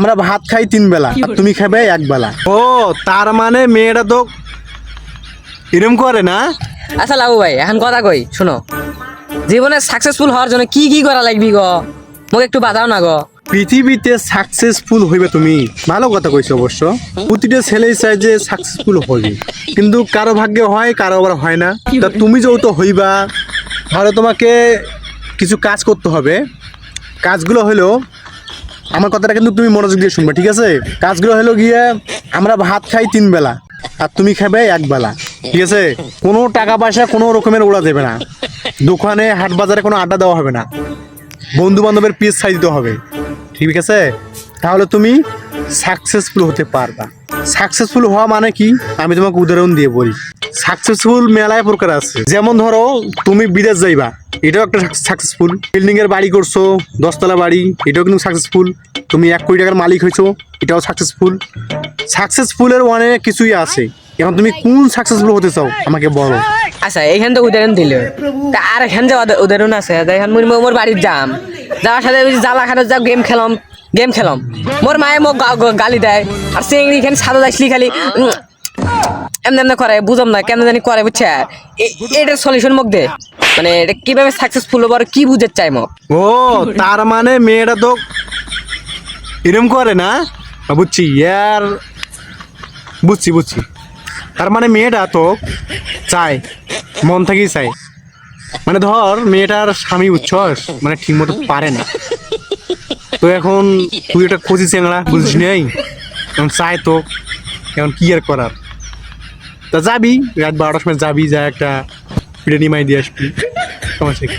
আমরা ভাত খাই 3 বেলা, তুমি খাবে 1 বেলা। ও তার মানে মেয়েটা তো এরম করে না? আচ্ছা লাবু ভাই এখন কথা কই শুনো, জীবনে সাকসেসফুল হওয়ার জন্য কি কি করা লাগবি গো, মোক একটু বাতাও না গো। পৃথিবীতে সাকসেসফুল হইবে তুমি, ভালো কথা কইছো অবশ্য। প্রতিটা ছেলেই চায় যে সাকসেসফুল হইবে, কিন্তু কারো ভাগ্যে হয়, কারো আবার হয় না। তা তুমি যেহেতু হইবা, তাহলে তোমাকে কিছু কাজ করতে হবে। কাজগুলো হলো, আমার কথাটা কিন্তু তুমি মনোযোগ দিয়ে শুনবে, ঠিক আছে? কাজগুলো হলো গিয়ে, আমরা ভাত খাই 3 বেলা আর তুমি খাবে 1 বেলা, ঠিক আছে? কোনো টাকা পয়সা কোনো রকমের ওড়া দেবে না, দোকানে হাট বাজারে কোনো আড্ডা দেওয়া হবে না, বন্ধু বান্ধবের পিস ছাই দিতে হবে, ঠিক আছে? তাহলে তুমি সাকসেসফুল হতে পারবা। সাকসেসফুল হওয়া মানে কি, আমি তোমাকে উদাহরণ দিয়ে বলি। সাকসেসফুল মেলায় প্রকার আছে, যেমন ধরো তুমি বিদেশ যাইবা, এটাও একটা সাকসেসফুল। বিল্ডিং এর বাড়ি করছো, 10 তলা বাড়ি, এটাও কিন্তু সাকসেসফুল। তুমি 1 কোটি টাকার মালিক হয়েছো, এটাও সাকসেসফুল। সাকসেসফুলের অনেক কিছুই আছে। এখন তুমি কোন সাকসেসফুল হতে চাও আমাকে বলো। আচ্ছা এইখান তো উদাহরণ দিল, তা আর এখান যে উদাহরণ আছে, এখন মুই মোর বাড়ির যাম, যাওয়ার সাথে জ্বালা খাতে যাও, গেম খেলাম, মোর মায়ে মোক গালি দেয়, আর চিংড়ি এখানে সাদা আসলি খালি এমনি এমনি করে, বুঝলাম না কেন জানি করে, বুঝছে? এটার সলিউশন মোক দে, মানে এটা কিভাবে সাকসেসফুল হবো আর কি বুঝতে চাই মোক। ও তার মানে মেয়েটা তো এরম করে না? বুঝছি ইয়ার, বুঝছি। তার মানে মেয়েটা তো চায়, মন থেকেই চায়। মানে ধর মেয়েটার স্বামী উচ্ছ্বাস মানে ঠিক মতো পারে না, তো এখন তুই একটা কচি চেংড়া, বুঝিস নেই, এখন চায় তো, এখন কি আর করার। তা যাবি রাত 12টার সময় যাবি, যা একটা পিঠে নিমাই দিয়ে আসবি, সমস্যা কি?